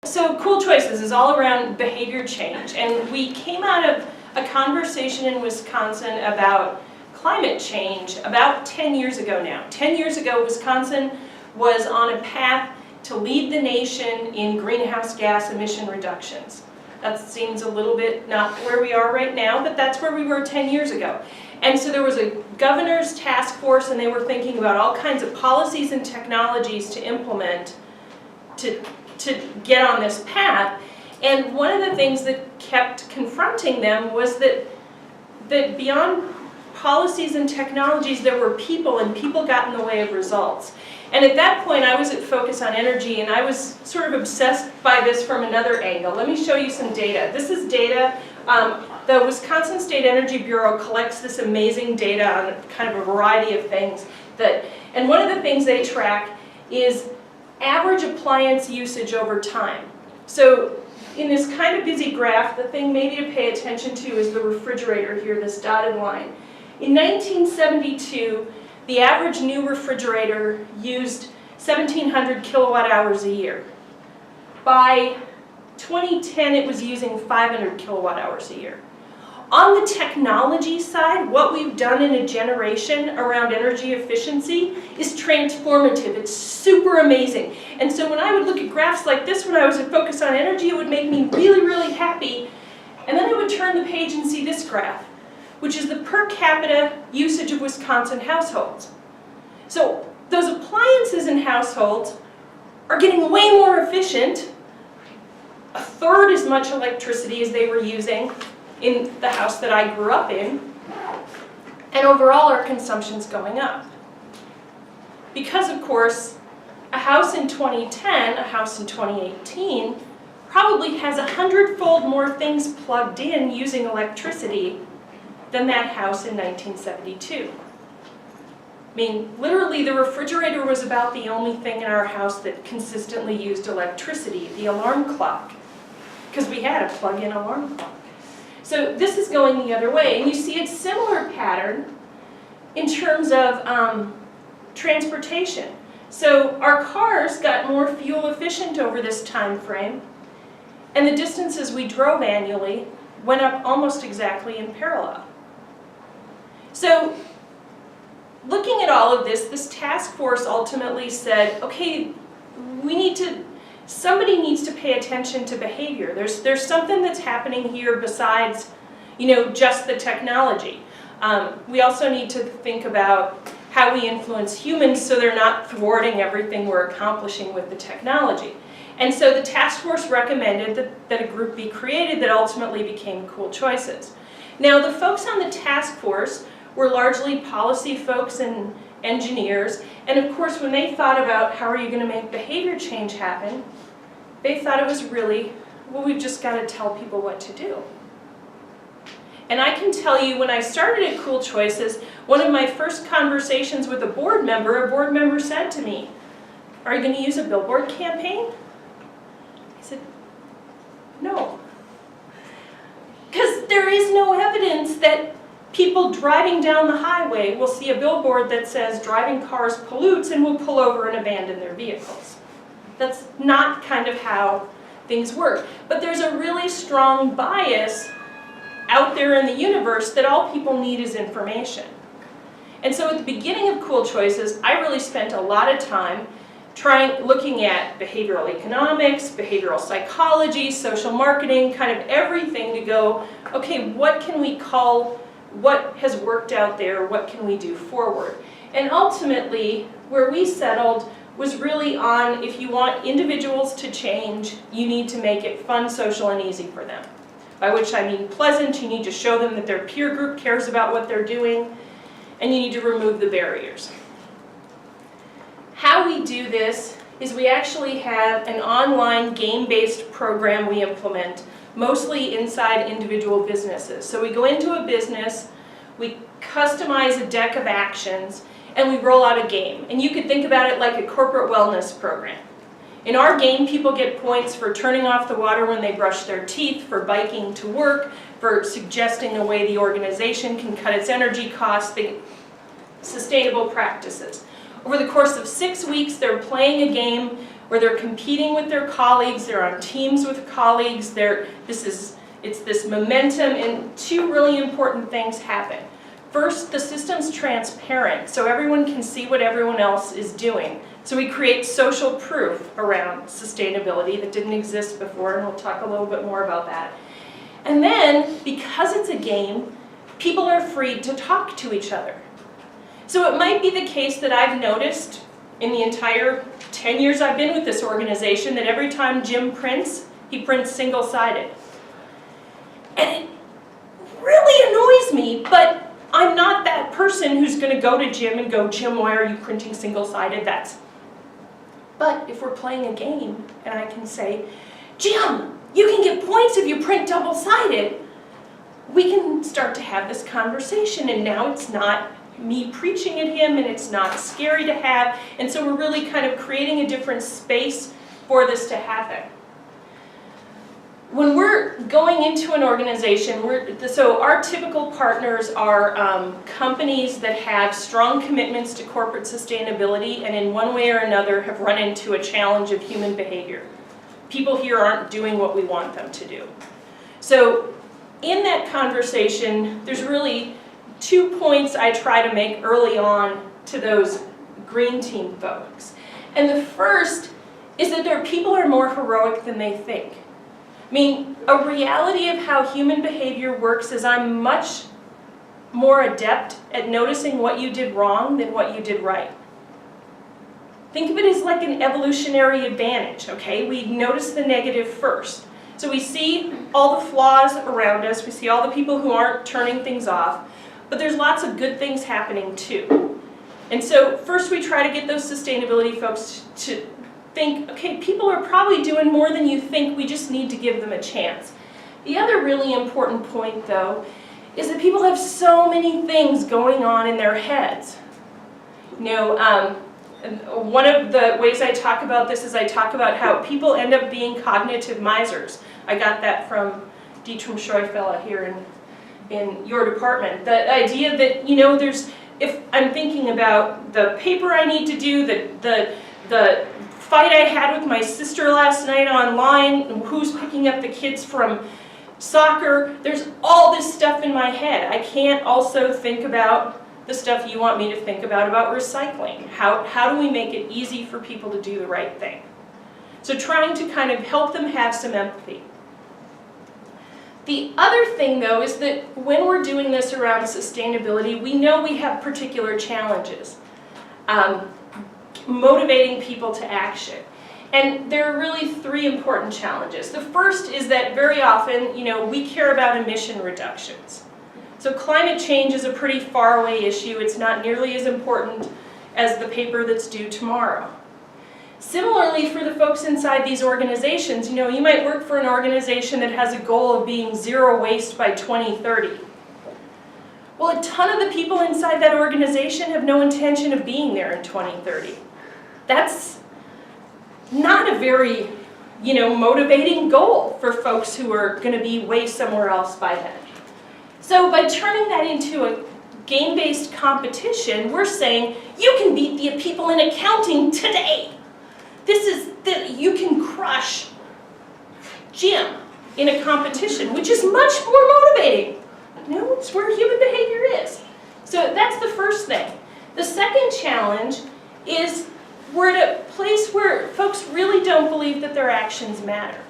So Cool Choices is all around behavior change, and we came out of a conversation in Wisconsin about climate change about 10 years ago now. 10 years ago, Wisconsin was on a path to lead the nation in greenhouse gas emission reductions. That seems a little bit not where we are right now, but that's where we were 10 years ago. And so there was a governor's task force, and they were thinking about all kinds of policies and technologies to implement to get on this path. And one of the things that kept confronting them was that beyond policies and technologies, there were people, and people got in the way of results. And at that point, I was at Focus on Energy, and I was sort of obsessed by this from another angle. Let me show you some data. This is data. The Wisconsin State Energy Bureau collects this amazing data on kind of a variety of things. And one of the things they track is average appliance usage over time. So in this kind of busy graph, the thing maybe to pay attention to is the refrigerator here, this dotted line. In 1972, the average new refrigerator used 1,700 kilowatt hours a year. By 2010, it was using 500 kilowatt hours a year. On the technology side, what we've done in a generation around energy efficiency is transformative. It's super amazing. And so when I would look at graphs like this when I was at Focus on Energy, it would make me really, really happy. And then I would turn the page and see this graph, which is the per capita usage of Wisconsin households. So those appliances in households are getting way more efficient, a third as much electricity as they were using in the house that I grew up in, and overall our consumption's going up. Because of course, a house in 2010, a house in 2018, probably has 100-fold more things plugged in using electricity than that house in 1972. I mean, literally the refrigerator was about the only thing in our house that consistently used electricity, the alarm clock, because we had a plug-in alarm clock. So this is going the other way, and you see a similar pattern in terms of transportation. So our cars got more fuel efficient over this time frame, and the distances we drove annually went up almost exactly in parallel. So looking at all of this, this task force ultimately said, okay, somebody needs to pay attention to behavior. There's something that's happening here besides, just the technology. We also need to think about how we influence humans so they're not thwarting everything we're accomplishing with the technology. And so the task force recommended that a group be created that ultimately became Cool Choices. Now the folks on the task force were largely policy folks and engineers, and of course when they thought about how are you going to make behavior change happen, they thought it was really, well, we've just got to tell people what to do. And I can tell you, when I started at Cool Choices, one of my first conversations with a board member said to me, are you going to use a billboard campaign? I said, no. Because there is no evidence that people driving down the highway will see a billboard that says driving cars pollutes and will pull over and abandon their vehicles. That's not kind of how things work. But there's a really strong bias out there in the universe that all people need is information. And so at the beginning of Cool Choices, I really spent a lot of time looking at behavioral economics, behavioral psychology, social marketing, kind of everything to go, okay, what can we call what has worked out there, what can we do forward? And ultimately, where we settled was really on, if you want individuals to change, you need to make it fun, social, and easy for them. By which I mean pleasant. You need to show them that their peer group cares about what they're doing, and you need to remove the barriers. How we do this is we actually have an online game-based program we implement, mostly inside individual businesses. So we go into a business, we customize a deck of actions, and we roll out a game. And you could think about it like a corporate wellness program. In our game, people get points for turning off the water when they brush their teeth, for biking to work, for suggesting a way the organization can cut its energy costs, sustainable practices. Over the course of 6 weeks, they're playing a game where they're competing with their colleagues, they're on teams with colleagues, it's this momentum, and two really important things happen. First, the system's transparent, so everyone can see what everyone else is doing. So we create social proof around sustainability that didn't exist before, and we'll talk a little bit more about that. And then, because it's a game, people are free to talk to each other. So it might be the case that I've noticed in the entire 10 years I've been with this organization that every time Jim prints, he prints single-sided. And it really annoys me, but I'm not that person who's going to go to Jim and go, Jim, why are you printing single-sided? But if we're playing a game and I can say, Jim, you can get points if you print double-sided, we can start to have this conversation, and now it's not me preaching at him and it's not scary to have, and so we're really kind of creating a different space for this to happen. When we're going into an organization, so our typical partners are companies that have strong commitments to corporate sustainability and in one way or another have run into a challenge of human behavior. People here aren't doing what we want them to do. So in that conversation, there's really 2 points I try to make early on to those green team folks. And the first is that people are more heroic than they think. I mean, a reality of how human behavior works is I'm much more adept at noticing what you did wrong than what you did right. Think of it as like an evolutionary advantage, okay? We notice the negative first. So we see all the flaws around us, we see all the people who aren't turning things off, but there's lots of good things happening too. And so first we try to get those sustainability folks to think, okay, people are probably doing more than you think, we just need to give them a chance. The other really important point though, is that people have so many things going on in their heads. You know, one of the ways I talk about this is I talk about how people end up being cognitive misers. I got that from Dietram Scheufele here in your department. The idea that, you know, if I'm thinking about the paper I need to do, the fight I had with my sister last night online, who's picking up the kids from soccer, there's all this stuff in my head. I can't also think about the stuff you want me to think about recycling. How do we make it easy for people to do the right thing? So trying to kind of help them have some empathy. The other thing though is that when we're doing this around sustainability, we know we have particular challenges. Motivating people to action. And there are really 3 important challenges. The first is that very often, you know, we care about emission reductions. So climate change is a pretty far away issue. It's not nearly as important as the paper that's due tomorrow. Similarly, for the folks inside these organizations, you know, you might work for an organization that has a goal of being 0 waste by 2030. Well, a ton of the people inside that organization have no intention of being there in 2030. That's not a very, you know, motivating goal for folks who are going to be way somewhere else by then. So by turning that into a game-based competition, we're saying you can beat the people in accounting today. You can crush Jim in a competition, which is much more motivating. You know, it's where human behavior is. So that's the first thing. The second challenge is we're at a place where folks really don't believe that their actions matter.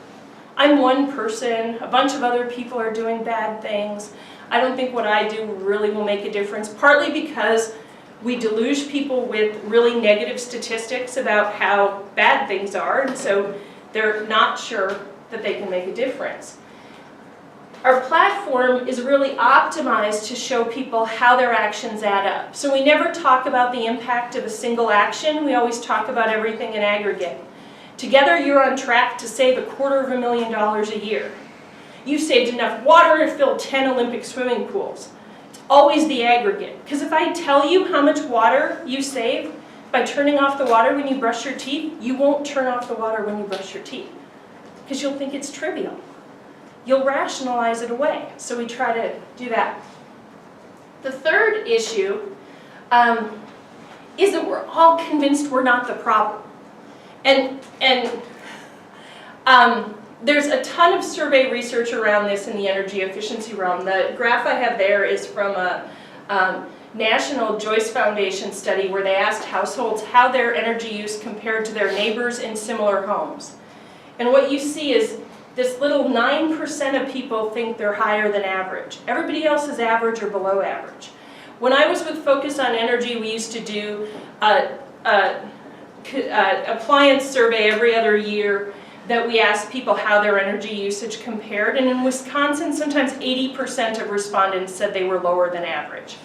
I'm one person, a bunch of other people are doing bad things. I don't think what I do really will make a difference, partly because we deluge people with really negative statistics about how bad things are, and so they're not sure that they can make a difference. Our platform is really optimized to show people how their actions add up. So we never talk about the impact of a single action, we always talk about everything in aggregate. Together you're on track to save $250,000 a year. You've saved enough water to fill 10 Olympic swimming pools. It's always the aggregate. Because if I tell you how much water you save by turning off the water when you brush your teeth, you won't turn off the water when you brush your teeth. Because you'll think it's trivial. You'll rationalize it away. So we try to do that. The third issue is that we're all convinced we're not the problem. There's a ton of survey research around this in the energy efficiency realm. The graph I have there is from a National Joyce Foundation study where they asked households how their energy use compared to their neighbors in similar homes. And what you see is this little 9% of people think they're higher than average. Everybody else is average or below average. When I was with Focus on Energy, we used to do an appliance survey every other year that we asked people how their energy usage compared. And in Wisconsin, sometimes 80% of respondents said they were lower than average.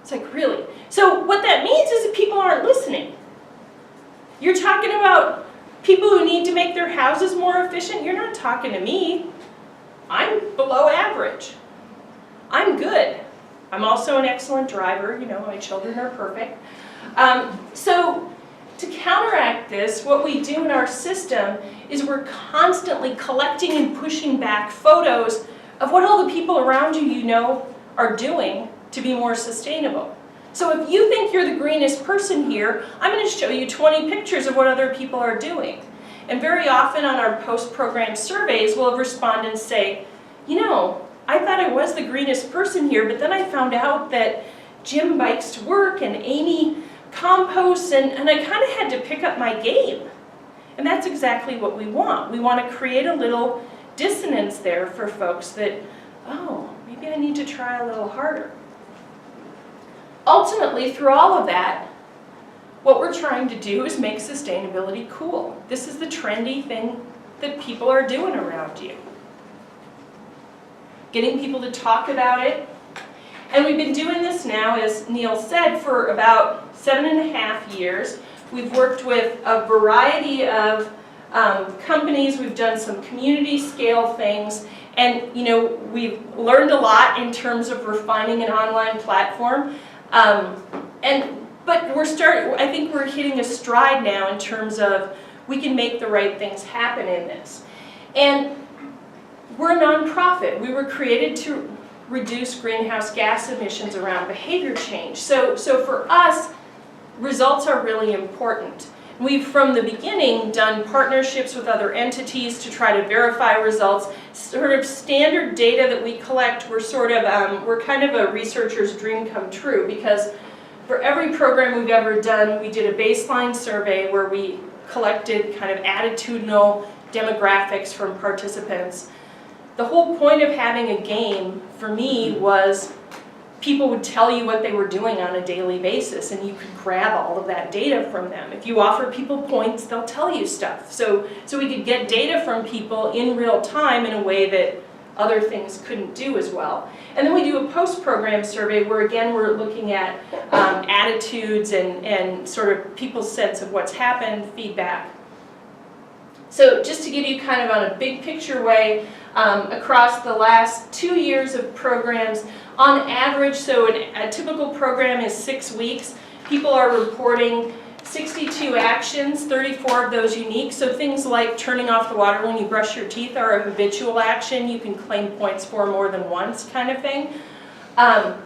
It's like, really? So what that means is that people aren't listening. You're talking about people who need to make their houses more efficient. You're not talking to me. I'm below average. I'm good. I'm also an excellent driver. You know, my children are perfect. So to counteract this, what we do in our system is we're constantly collecting and pushing back photos of what all the people around you are doing to be more sustainable. So if you think you're the greenest person here, I'm going to show you 20 pictures of what other people are doing. And very often on our post-program surveys, we'll have respondents say, you know, I thought I was the greenest person here, but then I found out that Jim bikes to work and Amy composts, and I kind of had to pick up my game. And that's exactly what we want. We want to create a little dissonance there for folks that, oh, maybe I need to try a little harder. Ultimately, through all of that, what we're trying to do is make sustainability cool. This is the trendy thing that people are doing around you. Getting people to talk about it. And we've been doing this now, as Neil said, for about 7.5 years. We've worked with a variety of companies. We've done some community scale things. And we've learned a lot in terms of refining an online platform. But I think we're hitting a stride now in terms of we can make the right things happen in this. And we're a nonprofit. We were created to reduce greenhouse gas emissions around behavior change. So for us, results are really important. We've, from the beginning, done partnerships with other entities to try to verify results. Sort of standard data that we collect, we're kind of a researcher's dream come true, because for every program we've ever done, we did a baseline survey where we collected kind of attitudinal demographics from participants. The whole point of having a game, for me, was people would tell you what they were doing on a daily basis, and you could grab all of that data from them. If you offer people points, they'll tell you stuff. So we could get data from people in real time in a way that other things couldn't do as well. And then we do a post-program survey where, again, we're looking at attitudes and sort of people's sense of what's happened, feedback. So just to give you kind of on a big picture way, across the last 2 years of programs, on average, so a typical program is 6 weeks, people are reporting 62 actions, 34 of those unique. So things like turning off the water when you brush your teeth are a habitual action. You can claim points for more than once, kind of thing. And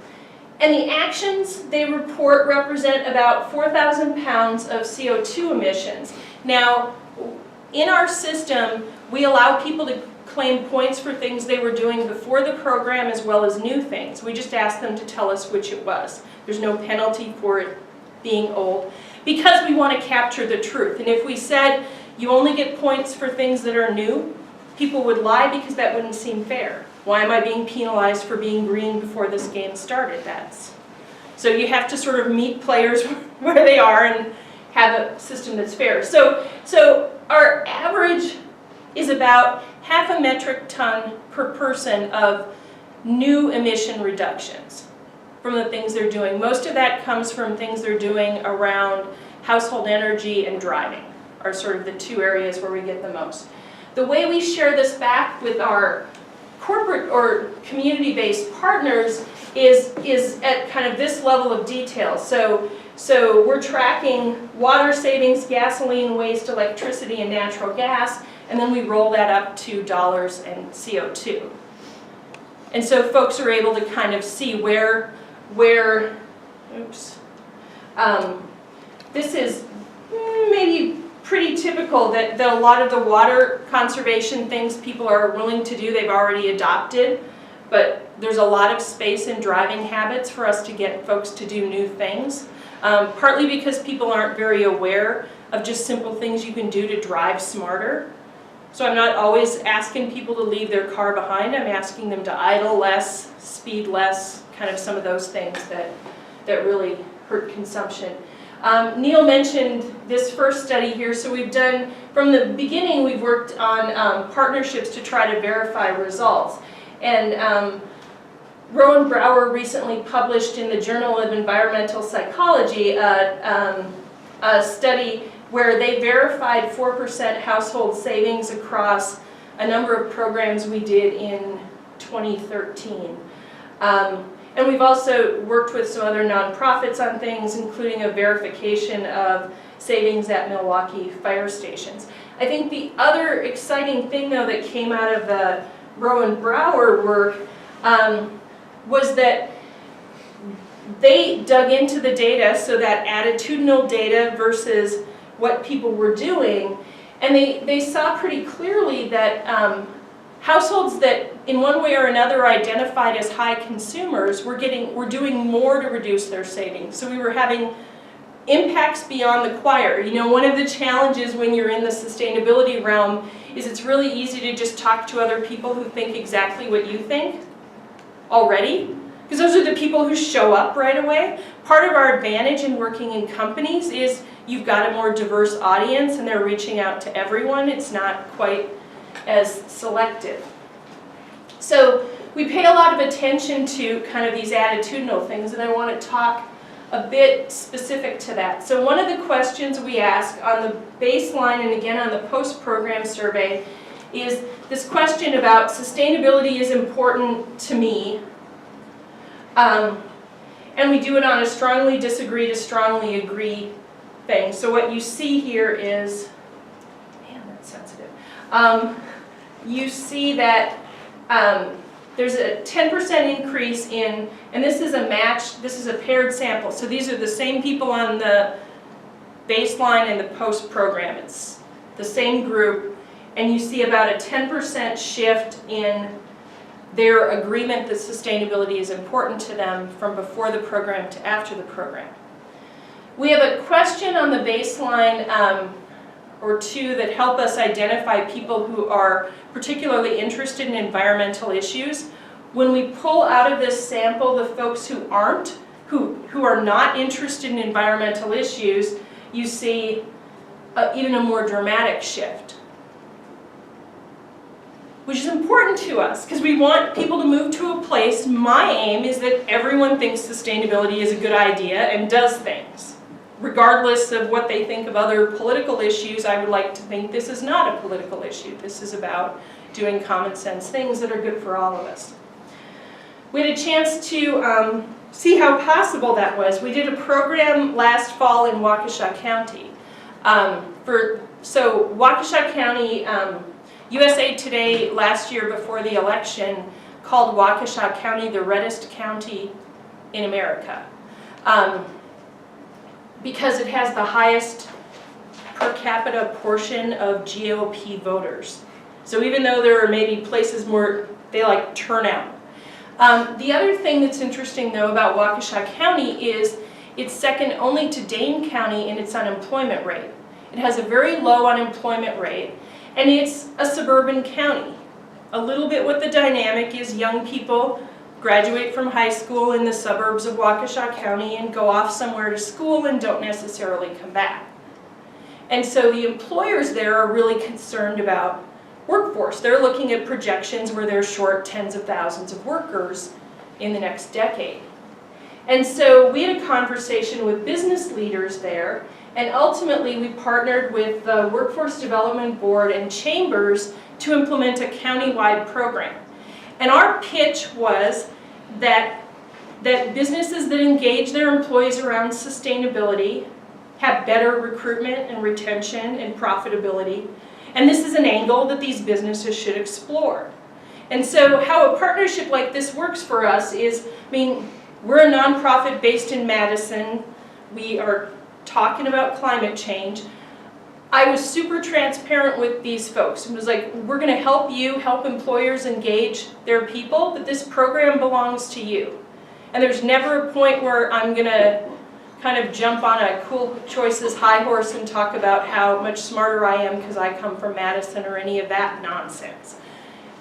the actions they report represent about 4,000 pounds of CO2 emissions. Now, in our system, we allow people to claim points for things they were doing before the program as well as new things. We just ask them to tell us which it was. There's no penalty for it being old, because we want to capture the truth. And if we said you only get points for things that are new, people would lie because that wouldn't seem fair. Why am I being penalized for being green before this game started? So you have to sort of meet players where they are and have a system that's fair. So our average is about 0.5 metric ton per person of new emission reductions from the things they're doing. Most of that comes from things they're doing around household energy and driving, are sort of the two areas where we get the most. The way we share this back with our corporate or community-based partners is at kind of this level of detail. So we're tracking water savings, gasoline, waste, electricity, and natural gas, and then we roll that up to dollars and CO2. And so folks are able to kind of see where this is maybe pretty typical that a lot of the water conservation things people are willing to do, they've already adopted, but there's a lot of space in driving habits for us to get folks to do new things, partly because people aren't very aware of just simple things you can do to drive smarter. So I'm not always asking people to leave their car behind, I'm asking them to idle less, speed less, kind of some of those things that really hurt consumption. Neil mentioned this first study here, so we've done, from the beginning we've worked on partnerships to try to verify results. And Rowan Brower recently published in the Journal of Environmental Psychology a study where they verified 4% household savings across a number of programs we did in 2013. And we've also worked with some other nonprofits on things, including a verification of savings at Milwaukee fire stations. I think the other exciting thing, though, that came out of the Rowan Brower work was that they dug into the data, so that attitudinal data versus what people were doing, and they saw pretty clearly that households that in one way or another identified as high consumers were doing more to reduce their savings. So we were having impacts beyond the choir. You know, one of the challenges when you're in the sustainability realm is it's really easy to just talk to other people who think exactly what you think already, because those are the people who show up right away. Part of our advantage in working in companies is you've got a more diverse audience and they're reaching out to everyone. It's not quite as selective. So we pay a lot of attention to kind of these attitudinal things, and I want to talk a bit specific to that. So one of the questions we ask on the baseline and again on the post-program survey is this question about sustainability is important to me. And we do it on a strongly disagree to strongly agree thing. So what you see here is, man, that's sensitive. You see that there's a 10% increase in, and this is a match, this is a paired sample. So these are the same people on the baseline and the post-program. It's the same group, and you see about a 10% shift in their agreement that sustainability is important to them from before the program to after the program. We have a question on the baseline or two that help us identify people who are particularly interested in environmental issues. When we pull out of this sample the folks who aren't, who are not interested in environmental issues, you see even a more dramatic shift, which is important to us because we want people to move to a place. My aim is that everyone thinks sustainability is a good idea and does things. Regardless of what they think of other political issues, I would like to think this is not a political issue. This is about doing common sense things that are good for all of us. We had a chance to see how possible that was. We did a program last fall in Waukesha County. So Waukesha County, USA Today last year before the election called Waukesha County the reddest county in America. Because it has the highest per capita portion of GOP voters. So even though there are maybe places where they like turnout. The other thing that's interesting though about Waukesha County is it's second only to Dane County in its unemployment rate. It has a very low unemployment rate, and it's a suburban county. A little bit what the dynamic is, young people graduate from high school in the suburbs of Waukesha County and go off somewhere to school and don't necessarily come back. And so the employers there are really concerned about workforce. They're looking at projections where they're short tens of thousands of workers in the next decade. And so we had a conversation with business leaders there, and ultimately we partnered with the Workforce Development Board and chambers to implement a county-wide program. And our pitch was that businesses that engage their employees around sustainability have better recruitment and retention and profitability. And this is an angle that these businesses should explore. And so how a partnership like this works for us is, we're a nonprofit based in Madison. We are talking about climate change. I was super transparent with these folks. It was like, we're going to help you, help employers engage their people, but this program belongs to you. And there's never a point where I'm going to kind of jump on a cool choices high horse and talk about how much smarter I am because I come from Madison or any of that nonsense.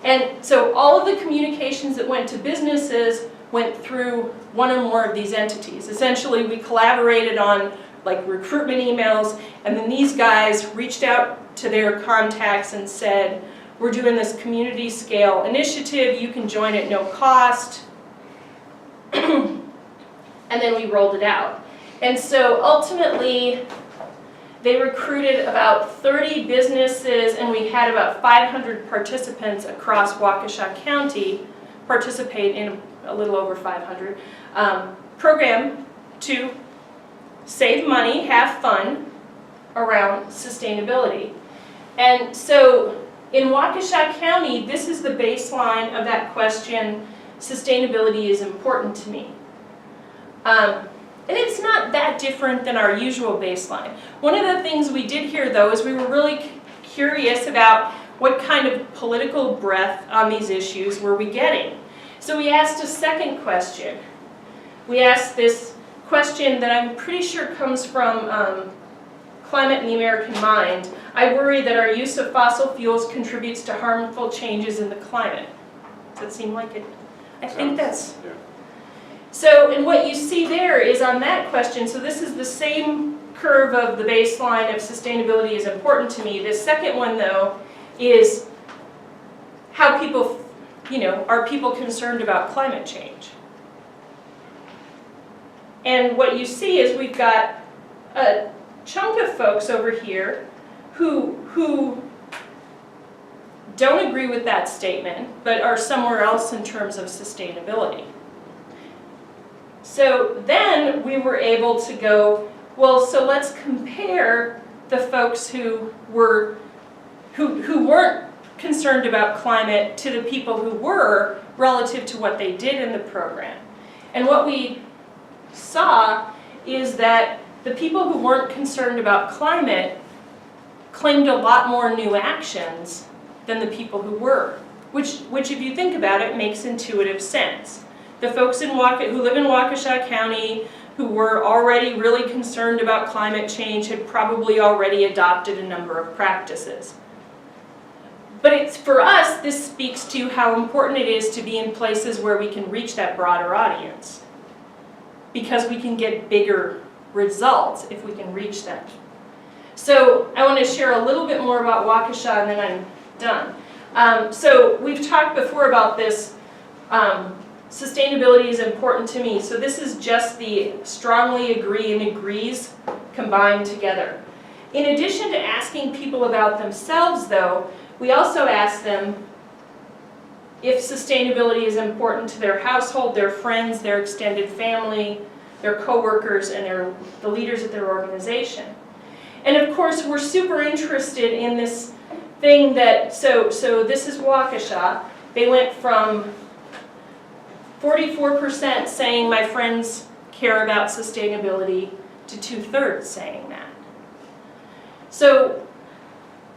And so all of the communications that went to businesses went through one or more of these entities. Essentially, we collaborated on like recruitment emails, and then these guys reached out to their contacts and said, we're doing this community scale initiative, you can join at no cost. And then we rolled it out. And so ultimately, they recruited about 30 businesses, and we had about 500 participants across Waukesha County participate in a little over 500 program to save money, have fun around sustainability. And so in Waukesha County, this is the baseline of that question, sustainability is important to me. And it's not that different than our usual baseline. One of the things we did here, though, is we were really curious about what kind of political breadth on these issues were we getting. So we asked a second question. We asked this question that I'm pretty sure comes from Climate and the American Mind. I worry that our use of fossil fuels contributes to harmful changes in the climate. Does that seem like it? I think that's... Yeah. So, and what you see there is on that question, so this is the same curve of the baseline of sustainability is important to me. The second one, though, is how people, are people concerned about climate change? And what you see is we've got a chunk of folks over here who don't agree with that statement, but are somewhere else in terms of sustainability. So then we were able to go, well, so let's compare the folks who weren't concerned about climate to the people who were relative to what they did in the program. And what we saw is that the people who weren't concerned about climate claimed a lot more new actions than the people who were, which if you think about it, makes intuitive sense. The folks who live in Waukesha County who were already really concerned about climate change had probably already adopted a number of practices. But for us, this speaks to how important it is to be in places where we can reach that broader audience, because we can get bigger results if we can reach them. So I want to share a little bit more about Waukesha and then I'm done. So we've talked before about this, sustainability is important to me. So this is just the strongly agree and agrees combined together. In addition to asking people about themselves, though, we also ask them if sustainability is important to their household, their friends, their extended family, their coworkers, and the leaders at their organization. And of course, we're super interested in this thing that, so this is Waukesha. They went from 44% saying my friends care about sustainability to 2/3 saying that. So,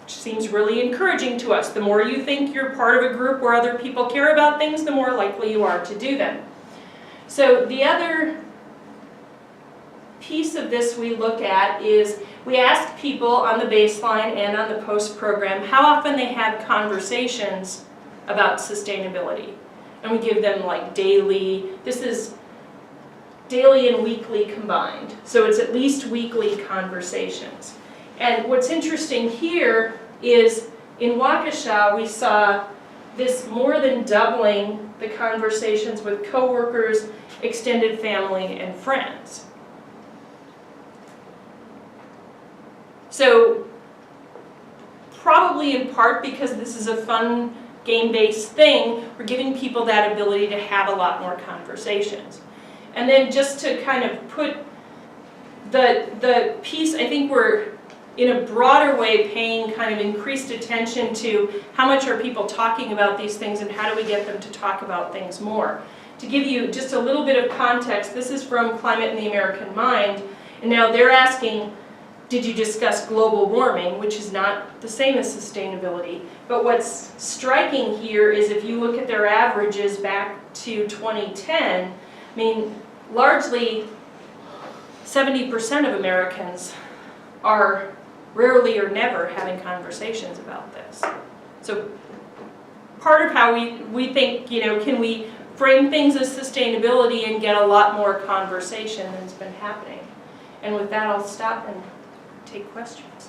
which seems really encouraging to us. The more you think you're part of a group where other people care about things, the more likely you are to do them. So the other piece of this we look at is we ask people on the baseline and on the post program how often they have conversations about sustainability. And we give them like daily, this is daily and weekly combined. So it's at least weekly conversations. And what's interesting here is in Waukesha we saw this more than doubling the conversations with coworkers, extended family, and friends. So probably in part because this is a fun game-based thing, we're giving people that ability to have a lot more conversations. And then just to kind of put the piece, I think we're in a broader way paying kind of increased attention to how much are people talking about these things and how do we get them to talk about things more. To give you just a little bit of context, this is from Climate and the American Mind, and now they're asking, did you discuss global warming, which is not the same as sustainability. But what's striking here is if you look at their averages back to 2010, I mean, largely 70% of Americans are rarely or never having conversations about this. So part of how we think, you know, can we frame things as sustainability and get a lot more conversation than's been happening. And with that, I'll stop and take questions.